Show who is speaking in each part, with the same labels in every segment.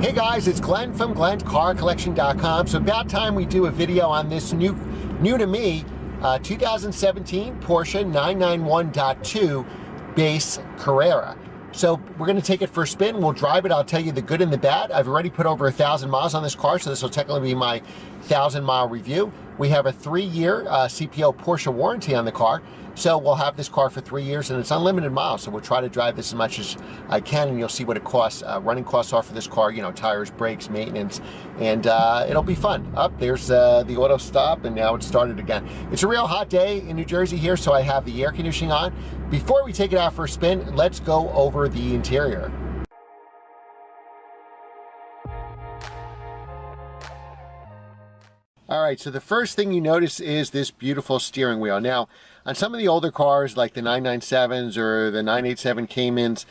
Speaker 1: Hey guys, it's Glenn from Glenn'sCarCollection.com. So about time we do a video on this new to me 2017 Porsche 991.2 base Carrera. So we're going to take it for a spin. We'll drive it. I'll tell you the good and the bad. I've already put over 1,000 miles on this car, so this will technically be my 1,000-mile review. We have a 3-year CPO Porsche warranty on the car, so we'll have this car for 3 years, and it's unlimited miles. So we'll try to drive this as much as I can, and you'll see what it costs. Running costs are for this car, you know, tires, brakes, maintenance, and it'll be fun. There's the auto stop, and now it's started again. It's a real hot day in New Jersey here, so I have the air conditioning on. Before we take it out for a spin, let's go over the interior. All right, so the first thing you notice is this beautiful steering wheel. Now, on some of the older cars, like the 997s or the 987 Caymans,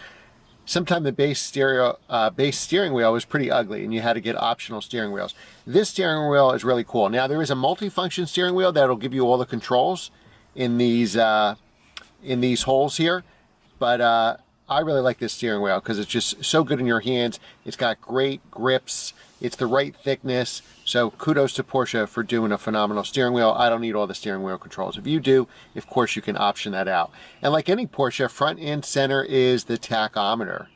Speaker 1: sometimes the base steering wheel was pretty ugly, and you had to get optional steering wheels. This steering wheel is really cool. Now, there is a multi-function steering wheel that'll give you all the controls in these holes here, but I really like this steering wheel because it's just so good in your hands. It's got great grips. It's the right thickness. So kudos to Porsche for doing a phenomenal steering wheel. I don't need all the steering wheel controls. If you do, of course, you can option that out. And like any Porsche, front and center is the tachometer.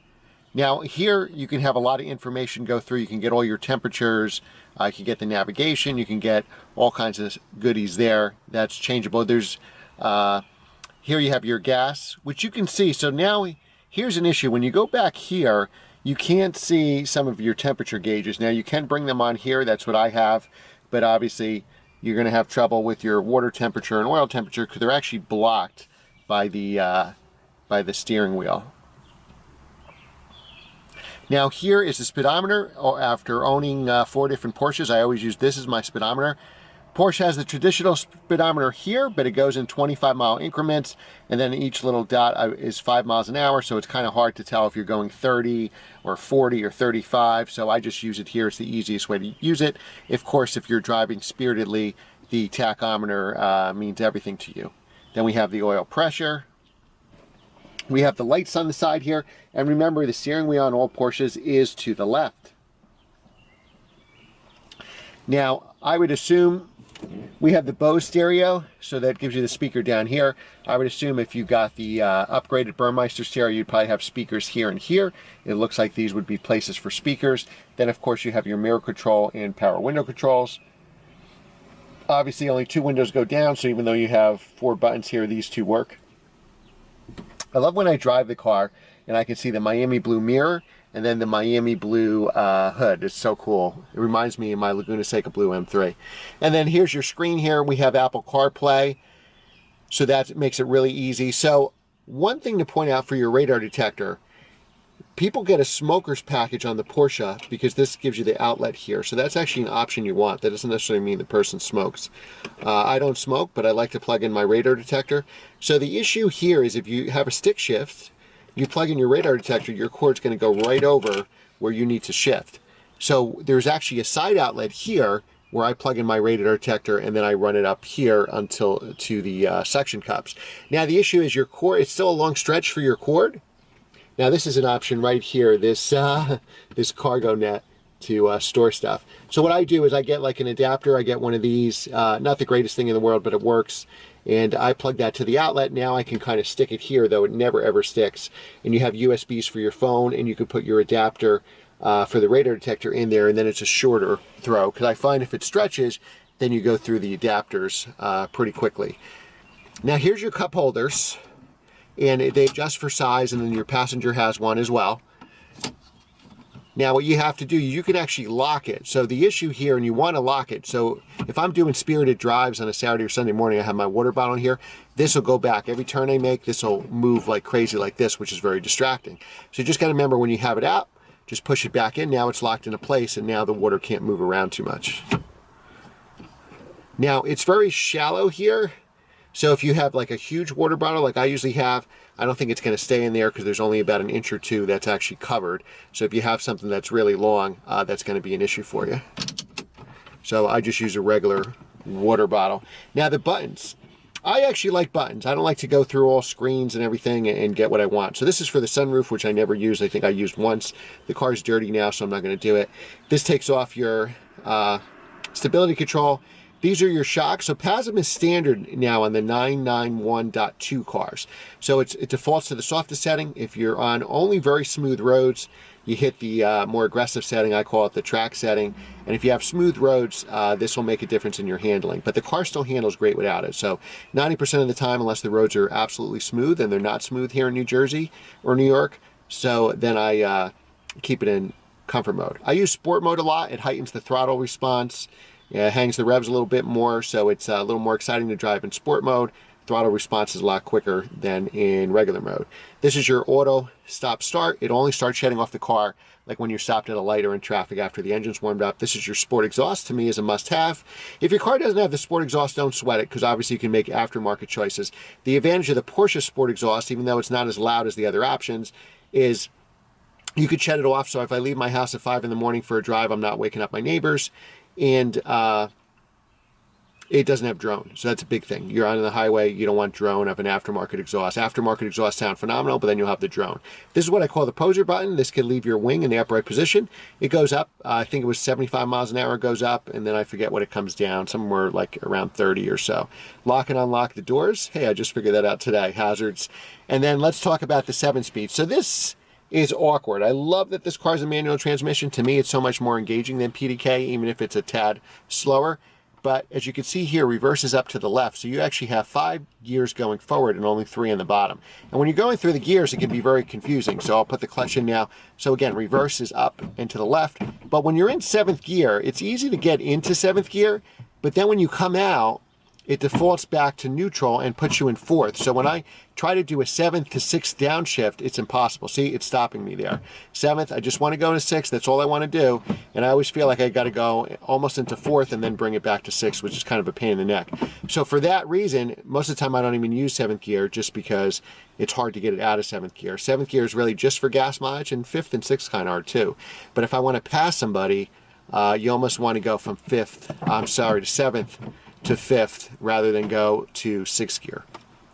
Speaker 1: Now here you can have a lot of information go through. You can get all your temperatures. You can get the navigation. You can get all kinds of goodies there. That's changeable. There's here you have your gas, which you can see. So now here's an issue. When you go back here, you can't see some of your temperature gauges. Now you can bring them on here, that's what I have, but obviously you're gonna have trouble with your water temperature and oil temperature because they're actually blocked by the steering wheel. Now here is the speedometer. After owning 4 different Porsches, I always use this as my speedometer. Porsche has the traditional speedometer here, but it goes in 25-mile increments, and then each little dot is 5 miles an hour, so it's kind of hard to tell if you're going 30 or 40 or 35, so I just use it here. It's the easiest way to use it. Of course, if you're driving spiritedly, the tachometer means everything to you. Then we have the oil pressure. We have the lights on the side here, and remember, the steering wheel on all Porsches is to the left. Now, I would assume we have the Bose stereo, so that gives you the speaker down here. I would assume if you got the upgraded Burmeister stereo, you'd probably have speakers here and here. It looks like these would be places for speakers. Then, of course, you have your mirror control and power window controls. Obviously, only 2 windows go down, so even though you have 4 buttons here, these 2 work. I love when I drive the car and I can see the Miami blue mirror and then the Miami blue hood. It's so cool. It reminds me of my Laguna Seca blue M3. And then here's your screen here. We have Apple CarPlay, so that makes it really easy. So one thing to point out for your radar detector, people get a smoker's package on the Porsche because this gives you the outlet here. So that's actually an option you want. That doesn't necessarily mean the person smokes. I don't smoke, but I like to plug in my radar detector. So the issue here is if you have a stick shift, you plug in your radar detector, your cord's going to go right over where you need to shift. So there's actually a side outlet here where I plug in my radar detector and then I run it up here until to the suction cups. Now the issue is your cord, it's still a long stretch for your cord. Now this is an option right here, this cargo net to store stuff. So what I do is I get like an adapter, I get one of these, not the greatest thing in the world, but it works. And I plug that to the outlet. Now I can kind of stick it here, though it never ever sticks. And you have USBs for your phone, and you can put your adapter for the radar detector in there, and then it's a shorter throw. Because I find if it stretches, then you go through the adapters pretty quickly. Now here's your cup holders, and they adjust for size, and then your passenger has one as well. Now what you have to do, you can actually lock it. So the issue here, and you want to lock it, so if I'm doing spirited drives on a Saturday or Sunday morning, I have my water bottle here, this will go back. Every turn I make, this will move like crazy like this, which is very distracting. So you just got to remember when you have it out, just push it back in. Now it's locked into place, and now the water can't move around too much. Now it's very shallow here. So if you have like a huge water bottle like I usually have, I don't think it's going to stay in there because there's only about 1 inch or 2 that's actually covered. So if you have something that's really long, that's going to be an issue for you. So I just use a regular water bottle. Now the buttons. I actually like buttons. I don't like to go through all screens and everything and get what I want. So this is for the sunroof, which I never used. I think I used once. The car's dirty now, so I'm not going to do it. This takes off your stability control. These are your shocks. So PASM is standard now on the 991.2 cars. So it defaults to the softest setting. If you're on only very smooth roads, you hit the more aggressive setting. I call it the track setting. And if you have smooth roads, this will make a difference in your handling. But the car still handles great without it. So 90% of the time, unless the roads are absolutely smooth, and they're not smooth here in New Jersey or New York, so then I keep it in comfort mode. I use sport mode a lot. It heightens the throttle response. It hangs the revs a little bit more, so it's a little more exciting to drive in sport mode. Throttle response is a lot quicker than in regular mode. This is your auto stop start. It only starts shutting off the car like when you're stopped at a light or in traffic after the engine's warmed up. This is your sport exhaust. To me, is a must-have. If your car doesn't have the sport exhaust, don't sweat it, because obviously you can make aftermarket choices. The advantage of the Porsche sport exhaust, even though it's not as loud as the other options, is you could shut it off. So if I leave my house at 5 in the morning for a drive, I'm not waking up my neighbors. And it doesn't have drone, so that's a big thing. You're on the highway, you don't want drone of an aftermarket exhaust. Aftermarket exhaust sound phenomenal, but then you'll have the drone. This is what I call the poser button. This can leave your wing in the upright position. It goes up, I think it was 75 miles an hour, it goes up, and then I forget what it comes down, somewhere like around 30 or so. Lock and unlock the doors. Hey, I just figured that out today, hazards. And then let's talk about the 7-speed. So this is awkward. I love that this car is a manual transmission. To me, it's so much more engaging than PDK, even if it's a tad slower. But as you can see here, reverse is up to the left. So you actually have 5 gears going forward and only 3 in the bottom. And when you're going through the gears, it can be very confusing. So I'll put the clutch in now. So again, reverse is up and to the left. But when you're in 7th gear, it's easy to get into 7th gear. But then when you come out, it defaults back to neutral and puts you in 4th. So when I try to do a 7th to 6th downshift, it's impossible. See, it's stopping me there. 7th, I just want to go to 6th. That's all I want to do. And I always feel like I got to go almost into 4th and then bring it back to 6th, which is kind of a pain in the neck. So for that reason, most of the time I don't even use 7th gear, just because it's hard to get it out of 7th gear. 7th gear is really just for gas mileage, and 5th and 6th kind of are too. But if I want to pass somebody, you almost want to go from to 7th to 5th rather than go to 6th gear.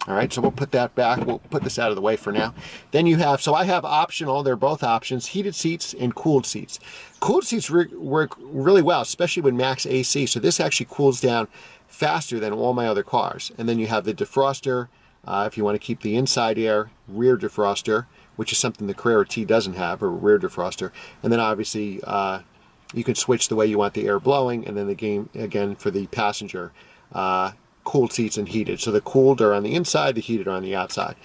Speaker 1: All right, so we'll put that back. We'll put this out of the way for now. Then you have, so I have optional, they're both options, heated seats and cooled seats. Cooled seats work really well, especially with max AC. So this actually cools down faster than all my other cars. And then you have the defroster, if you want to keep the inside air, rear defroster, which is something the Carrera T doesn't have, or rear defroster. And then obviously, you can switch the way you want the air blowing, and then the game again for the passenger, cooled seats and heated. So the cooled are on the inside, the heated are on the outside.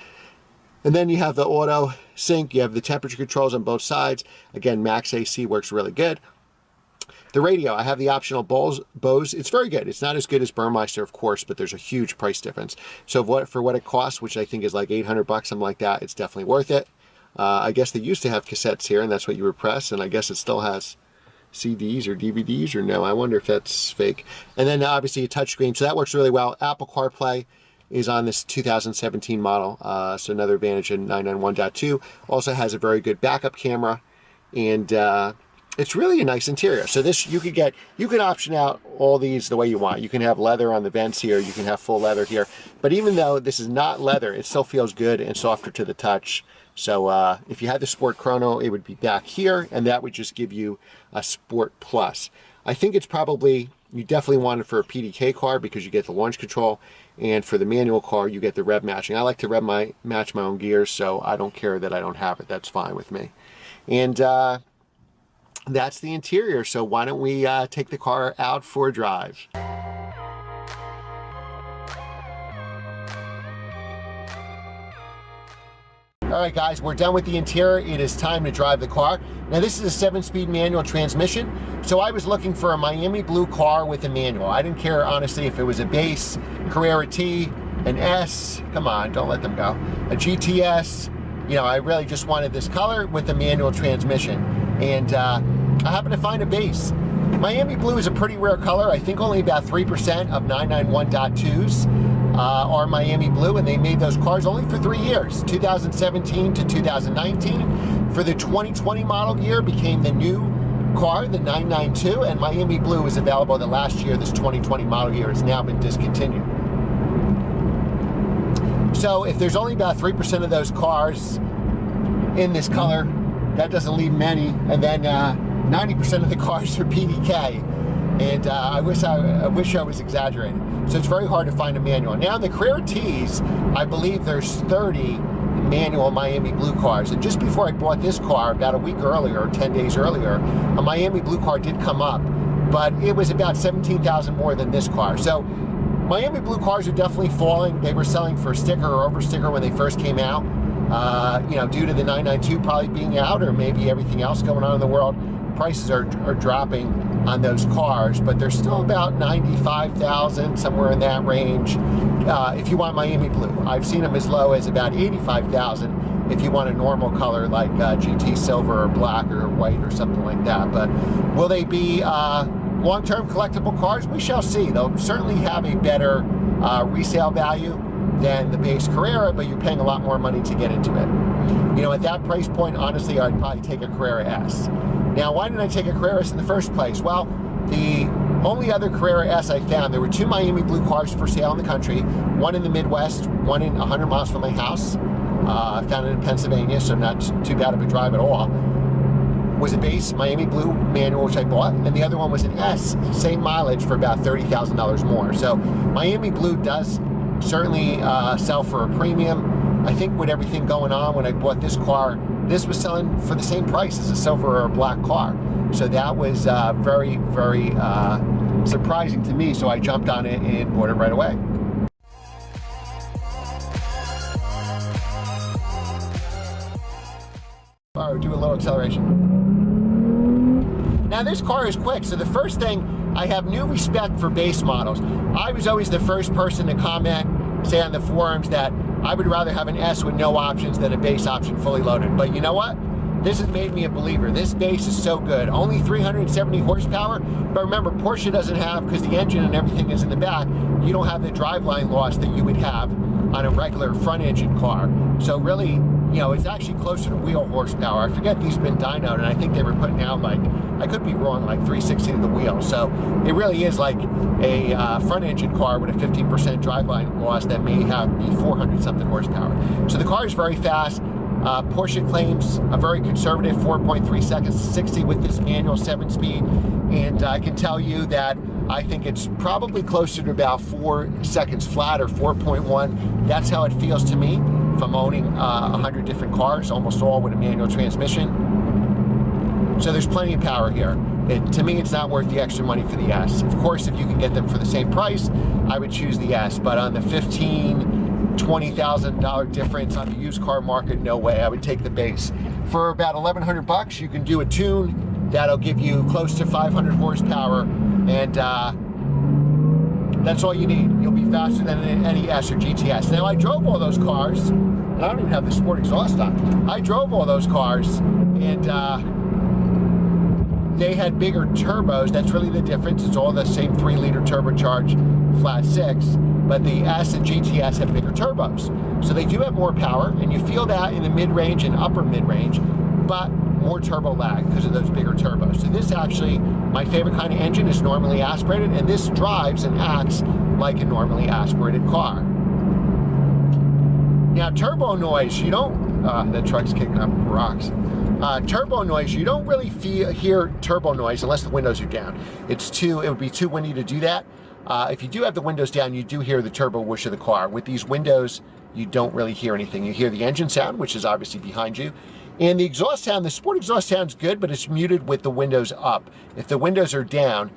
Speaker 1: And then you have the auto sync, you have the temperature controls on both sides. Again, max AC works really good. The radio, I have the optional Bose. It's very good. It's not as good as Burmeister, of course, but there's a huge price difference. So for what it costs, which I think is like 800 bucks, something like that, it's definitely worth it. I guess they used to have cassettes here, and that's what you would press, and I guess it still has CDs or DVDs, or no, I wonder if that's fake. And then obviously a touchscreen, so that works really well. Apple CarPlay is on this 2017 model, so another advantage in 991.2. Also has a very good backup camera, and it's really a nice interior. So this, you can option out all these the way you want. You can have leather on the vents here, you can have full leather here, but even though this is not leather, it still feels good and softer to the touch. So if you had the Sport Chrono, it would be back here, and that would just give you a Sport Plus. I think it's probably, you definitely want it for a PDK car because you get the launch control, and for the manual car, you get the rev matching. I like to match my own gears, so I don't care that I don't have it. That's fine with me. And that's the interior, so why don't we take the car out for a drive. All right, guys, we're done with the interior. It is time to drive the car. Now, this is a 7-speed manual transmission, so I was looking for a Miami blue car with a manual. I didn't care, honestly, if it was a base, Carrera T, an S, come on, don't let them go, a GTS. You know, I really just wanted this color with a manual transmission. And I happened to find a base. Miami blue is a pretty rare color. I think only about 3% of 991.2s are Miami blue, and they made those cars only for 3 years, 2017 to 2019. For the 2020 model year became the new car, the 992, and Miami blue was available the last year. This 2020 model year has now been discontinued. So if there's only about 3% of those cars in this color, that doesn't leave many, and then 90% of the cars are PDK, and I wish I was exaggerating. So it's very hard to find a manual. Now in the Carrera T's, I believe there's 30 manual Miami Blue cars, and just before I bought this car, about a week earlier, or 10 days earlier, a Miami Blue car did come up, but it was about 17,000 more than this car. So Miami Blue cars are definitely falling. They were selling for sticker or over sticker when they first came out. You know, due to the 992 probably being out, or maybe everything else going on in the world, prices are dropping on those cars, but they're still about 95,000, somewhere in that range. If you want Miami Blue, I've seen them as low as about 85,000 if you want a normal color like GT Silver or Black or White or something like that. But will they be long-term collectible cars? We shall see. They'll certainly have a better resale value than the base Carrera, but you're paying a lot more money to get into it. You know, at that price point, honestly, I'd probably take a Carrera S. Now, why didn't I take a Carrera S in the first place? Well, the only other Carrera S I found, there were 2 Miami Blue cars for sale in the country, one in the Midwest, one in 100 miles from my house. I found it in Pennsylvania, so not too bad of a drive at all. Was a base Miami Blue manual, which I bought, and the other one was an S, same mileage, for about $30,000 more. So Miami Blue does certainly sell for a premium. I think with everything going on, when I bought this car, this was selling for the same price as a silver or a black car. So that was very, very surprising to me. So I jumped on it and bought it right away. All right, do a little acceleration. Now this car is quick, so the first thing, I have new respect for base models. I was always the first person to comment, say on the forums, that I would rather have an S with no options than a base option fully loaded. But you know what? This has made me a believer. This base is so good. Only 370 horsepower, but remember, Porsche doesn't have, because the engine and everything is in the back, you don't have the driveline loss that you would have on a regular front engine car. So really, you know, it's actually closer to wheel horsepower. I forget these have been dynoed, and I think they were putting out, like, I could be wrong, like 360 to the wheel. So it really is like a front engine car with a 15% driveline loss that may have be 400 something horsepower. So the car is very fast. Porsche claims a very conservative 4.3 seconds to 60 with this manual 7-speed, and I can tell you that I think it's probably closer to about 4 seconds flat, or 4.1. That's how it feels to me if I'm owning 100 different cars, almost all with a manual transmission. So there's plenty of power here. To me, it's not worth the extra money for the S. Of course, if you can get them for the same price, I would choose the S, but on the $20,000 difference on the used car market, no way. I would take the base. For about 1,100 bucks, you can do a tune that'll give you close to 500 horsepower, and that's all you need. You'll be faster than any S or GTS. Now, I drove all those cars, and I don't even have the sport exhaust on. I drove all those cars, and they had bigger turbos. That's really the difference. It's all the same 3-liter turbocharged flat 6, but the S and GTS have bigger turbos. So they do have more power, and you feel that in the mid-range and upper mid-range, but more turbo lag because of those bigger turbos. So this actually, my favorite kind of engine is normally aspirated, and this drives and acts like a normally aspirated car. Now, turbo noise, you don't, that truck's kicking up rocks. Turbo noise, you don't really hear turbo noise unless the windows are down. It would be too windy to do that. If you do have the windows down, you do hear the turbo whoosh of the car. With these windows, you don't really hear anything. You hear the engine sound, which is obviously behind you. And the exhaust sound, the sport exhaust sounds good, but it's muted with the windows up. If the windows are down,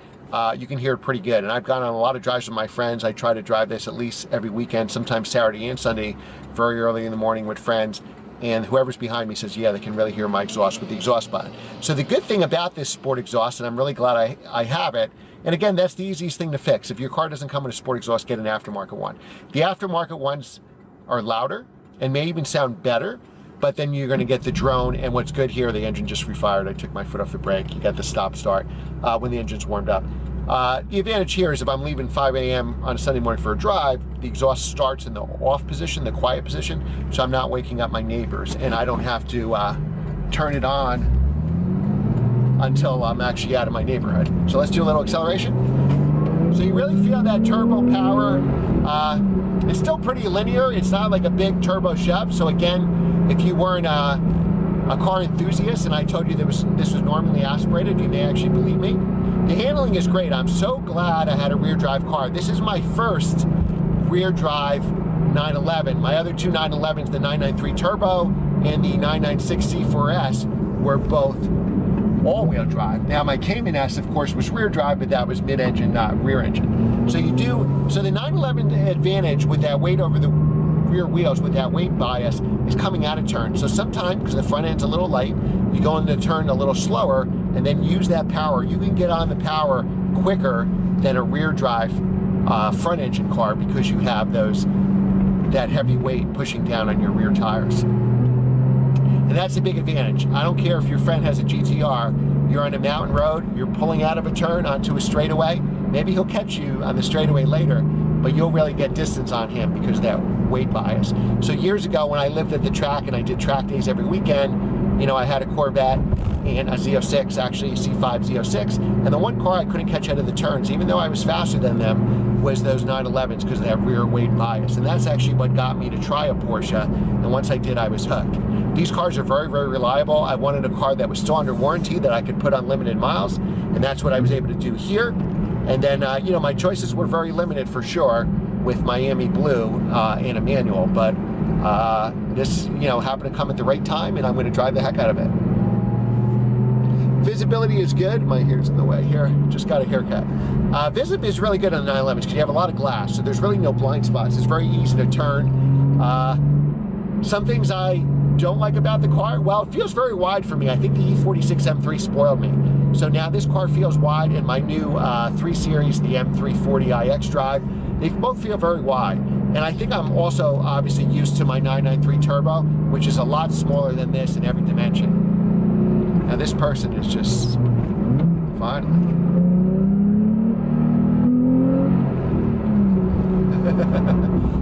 Speaker 1: you can hear it pretty good. And I've gone on a lot of drives with my friends. I try to drive this at least every weekend, sometimes Saturday and Sunday, very early in the morning with friends. And whoever's behind me says, yeah, they can really hear my exhaust with the exhaust button. So the good thing about this sport exhaust, and I'm really glad I have it, and again, that's the easiest thing to fix. If your car doesn't come with a sport exhaust, get an aftermarket one. The aftermarket ones are louder and may even sound better, but then you're going to get the drone, and what's good here, the engine just refired. I took my foot off the brake. You got the stop start when the engine's warmed up. The advantage here is if I'm leaving 5 a.m. on a Sunday morning for a drive, the exhaust starts in the off position, the quiet position, so I'm not waking up my neighbors, and I don't have to turn it on until I'm actually out of my neighborhood. So let's do a little acceleration. So you really feel that turbo power. It's still pretty linear. It's not like a big turbo shove. So again, if you weren't a car enthusiast and I told you this was normally aspirated, you may actually believe me. The handling is great. I'm so glad I had a rear drive car. This is my first rear drive 911. My other two 911s, the 993 Turbo and the 996 C4S, were both all-wheel drive. Now my Cayman S, of course, was rear drive, but that was mid-engine, not rear engine. So the 911 advantage with that weight over the rear wheels, with that weight bias, is coming out of turn. So sometimes, because the front end's a little light, you go into turn a little slower and then use that power. You can get on the power quicker than a rear drive front engine car because you have that heavy weight pushing down on your rear tires. And that's a big advantage. I don't care if your friend has a GTR, you're on a mountain road, you're pulling out of a turn onto a straightaway, maybe he'll catch you on the straightaway later, but you'll really get distance on him because of that weight bias. So years ago when I lived at the track and I did track days every weekend, I had a Corvette and a Z06, actually a C5 Z06, and the one car I couldn't catch out of the turns, even though I was faster than them, was those 911s because of that rear weight bias. And that's actually what got me to try a Porsche, and once I did, I was hooked. These cars are very, very reliable. I wanted a car that was still under warranty that I could put on limited miles, and that's what I was able to do here. And then, my choices were very limited for sure with Miami Blue and a manual, but this, happened to come at the right time, and I'm going to drive the heck out of it. Visibility is good. My hair's in the way here. Just got a haircut. Visib is really good on the 911s because you have a lot of glass, so there's really no blind spots. It's very easy to turn. Some things I don't like about the car, well, it feels very wide for me. I think the E46 M3 spoiled me. So now this car feels wide, and my new 3 Series, the M340 iX drive, they both feel very wide. And I think I'm also obviously used to my 993 Turbo, which is a lot smaller than this in every dimension. Now this person is just, finally.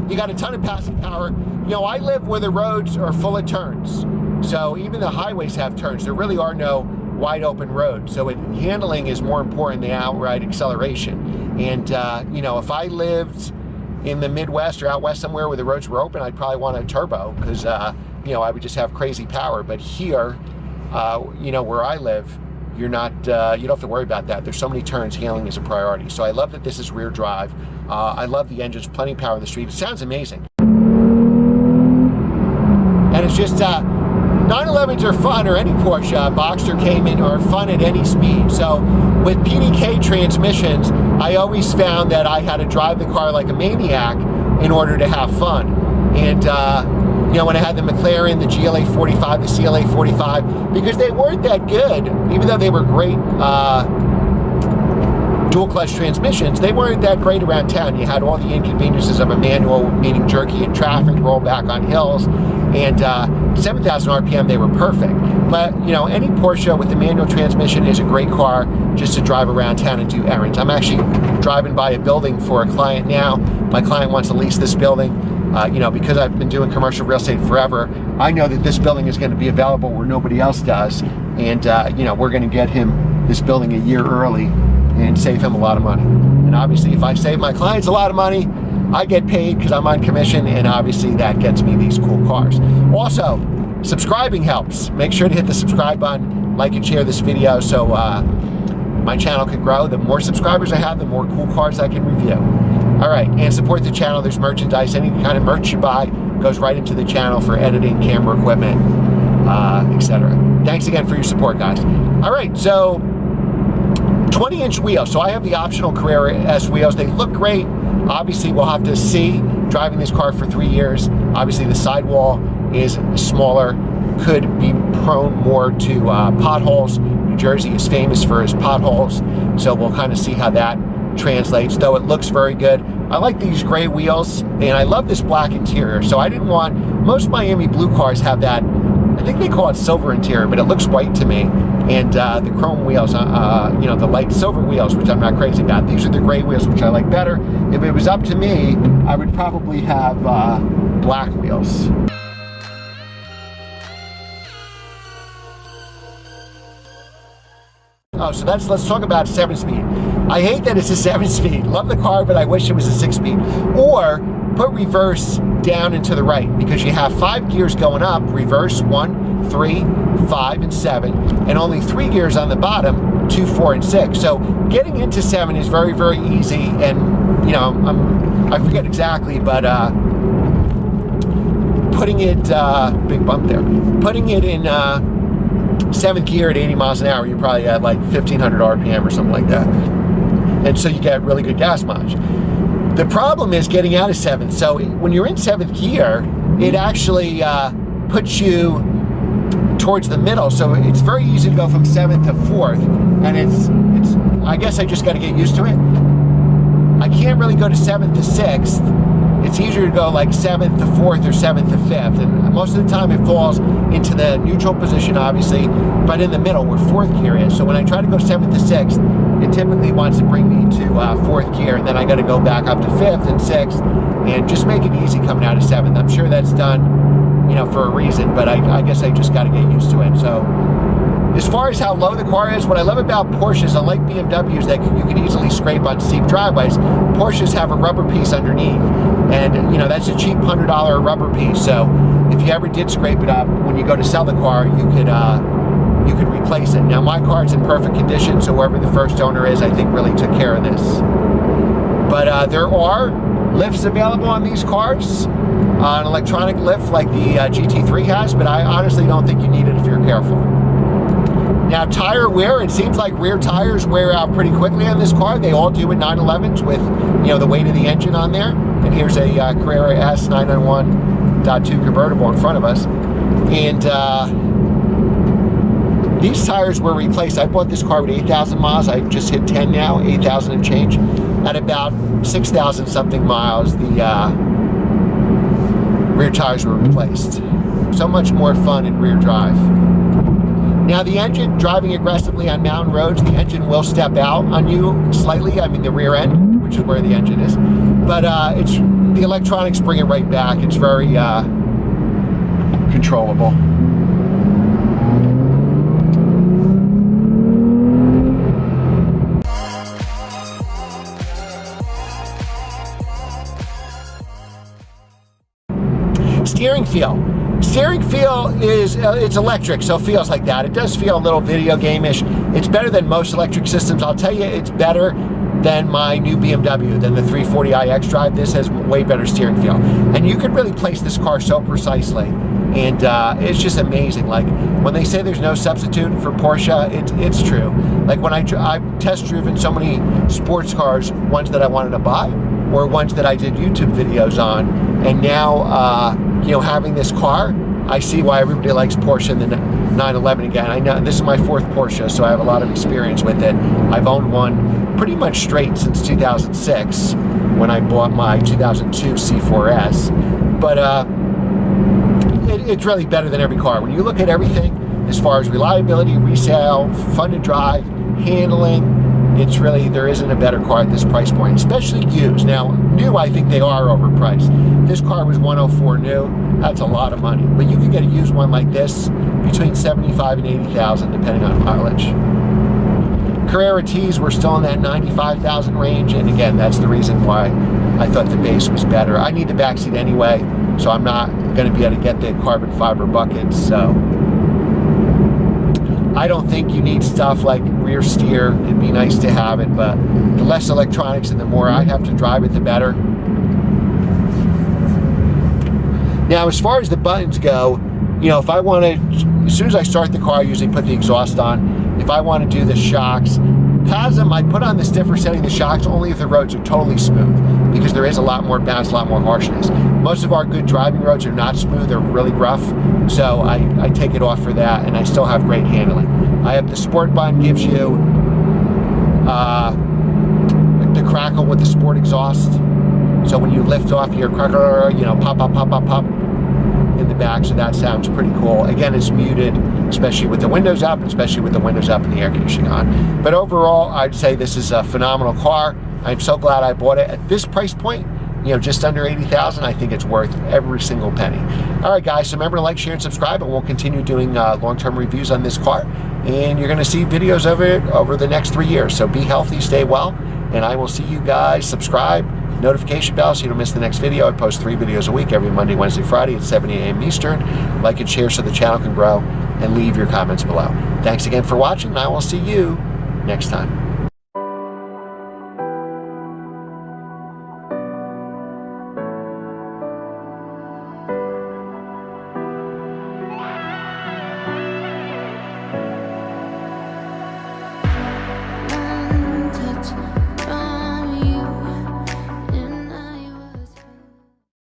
Speaker 1: You got a ton of passing power. I live where the roads are full of turns. So even the highways have turns. There really are no wide open roads. So handling is more important than outright acceleration. And, if I lived in the Midwest or out west somewhere where the roads were open, I'd probably want a turbo because, I would just have crazy power. But here, where I live, you're not, you don't have to worry about that. There's so many turns, handling is a priority. So I love that this is rear drive. I love the engine's plenty of power in the street. It sounds amazing. And it's just, 911s are fun, or any Porsche, Boxster, Cayman, are fun at any speed. So with PDK transmissions, I always found that I had to drive the car like a maniac in order to have fun. And, when I had the McLaren, the GLA 45, the CLA 45, because they weren't that good, even though they were great dual clutch transmissions, they weren't that great around town. You had all the inconveniences of a manual, meaning jerky in traffic, roll back on hills, and 7,000 RPM, they were perfect. But, any Porsche with the manual transmission is a great car just to drive around town and do errands. I'm actually driving by a building for a client now. My client wants to lease this building. Because I've been doing commercial real estate forever, I know that this building is going to be available where nobody else does. And, we're going to get him this building a year early and save him a lot of money. And obviously, if I save my clients a lot of money, I get paid because I'm on commission, and obviously that gets me these cool cars. Also, subscribing helps. Make sure to hit the subscribe button, like and share this video so my channel can grow. The more subscribers I have, the more cool cars I can review. All right, and support the channel. There's merchandise. Any kind of merch you buy goes right into the channel for editing, camera equipment, etc. Thanks again for your support, guys. All right, so 20-inch wheels. So I have the optional Carrera S wheels. They look great. Obviously, we'll have to see driving this car for 3 years. Obviously, the sidewall is smaller, could be prone more to potholes. New Jersey is famous for its potholes, so we'll kind of see how that translates, though it looks very good. I like these gray wheels, and I love this black interior. So I didn't want, most Miami Blue cars have that, I think they call it silver interior, but it looks white to me. And the chrome wheels, the light silver wheels, which I'm not crazy about. These are the gray wheels, which I like better. If it was up to me, I would probably have black wheels. Oh, so let's talk about 7-speed. I hate that it's a 7-speed. Love the car, but I wish it was a 6-speed. Or put reverse down and to the right, because you have 5 gears going up, reverse 1, 3, 5, and 7, and only 3 gears on the bottom, 2, 4, and 6. So getting into 7 is very, very easy, and you know, I forget exactly, but putting it, big bump there, putting it in 7th gear at 80 miles an hour, you're probably at like 1500 RPM or something like that. And so you get really good gas mileage. The problem is getting out of 7th. So when you're in 7th gear, it actually puts you towards the middle. So it's very easy to go from 7th to 4th. And it's I guess I just got to get used to it. I can't really go to 7th to 6th. It's easier to go like 7th to 4th or 7th to 5th. And most of the time it falls into the neutral position, obviously, but in the middle where 4th gear is. So when I try to go 7th to 6th, it typically wants to bring me to 4th gear, and then I got to go back up to 5th and 6th, and just make it easy coming out of 7th. I'm sure that's done, you know, for a reason, but I guess I just got to get used to it. So as far as how low the car is, what I love about Porsches, unlike BMWs that you can easily scrape on steep driveways, Porsches have a rubber piece underneath, and you know, that's a cheap $100 rubber piece. So if you ever did scrape it up, when you go to sell the car, you could replace it. Now my car's in perfect condition, so whoever the first owner is, I think really took care of this. But there are lifts available on these cars, an electronic lift like the GT3 has, but I honestly don't think you need it if you're careful. Now tire wear, it seems like rear tires wear out pretty quickly on this car. They all do at 911s with, you know, the weight of the engine on there. And here's a Carrera S 991.2 convertible in front of us. And these tires were replaced. I bought this car with 8,000 miles. I just hit 10 now, 8,000 and change. At about 6,000 something miles, the rear tires were replaced. So much more fun in rear drive. Now the engine, driving aggressively on mountain roads, the engine will step out on you slightly. I mean the rear end, which is where the engine is. But it's the electronics bring it right back. It's very controllable. Steering feel. Steering feel is, it's electric, so it feels like that. It does feel a little video game-ish. It's better than most electric systems. I'll tell you, it's better than my new BMW, than the 340i xDrive. This has way better steering feel. And you could really place this car so precisely. And it's just amazing. Like, when they say there's no substitute for Porsche, it's true. Like, when I've test driven so many sports cars, ones that I wanted to buy, or ones that I did YouTube videos on, and now, you know, having this car, I see why everybody likes Porsche and the 911 again. I know this is my 4th Porsche, so I have a lot of experience with it. I've owned one pretty much straight since 2006 when I bought my 2002 C4S. But it's really better than every car. When you look at everything, as far as reliability, resale, fun to drive, handling, it's really, there isn't a better car at this price point, especially used. Now, new, I think they are overpriced. This car was $104 new. That's a lot of money. But you can get a used one like this between $75,000 and $80,000, depending on mileage. Carrera T's were still in that $95,000 range, and again, that's the reason why I thought the base was better. I need the backseat anyway, so I'm not going to be able to get the carbon fiber buckets, so I don't think you need stuff like rear steer. It'd be nice to have it, but the less electronics and the more I have to drive it, the better. Now, as far as the buttons go, you know, if I want to, as soon as I start the car, I usually put the exhaust on. If I want to do the shocks, PASM, I put on the stiffer setting the shocks only if the roads are totally smooth, because there is a lot more bounce, a lot more harshness. Most of our good driving roads are not smooth, they're really rough, so I take it off for that, and I still have great handling. I have the sport button, gives you the crackle with the sport exhaust, so when you lift off your crackle, you know, pop, pop, pop, pop, pop in the back, so that sounds pretty cool. Again, it's muted, especially with the windows up, especially with the windows up and the air conditioning on. But overall, I'd say this is a phenomenal car. I'm so glad I bought it at this price point. just under 80,000, I think it's worth every single penny. All right, guys, so remember to like, share, and subscribe, and we'll continue doing long-term reviews on this car. And you're going to see videos of it over the next 3 years. So be healthy, stay well, and I will see you guys. Subscribe, notification bell so you don't miss the next video. I post 3 videos a week, every Monday, Wednesday, Friday at 7 a.m. Eastern. Like and share so the channel can grow, and leave your comments below. Thanks again for watching, and I will see you next time.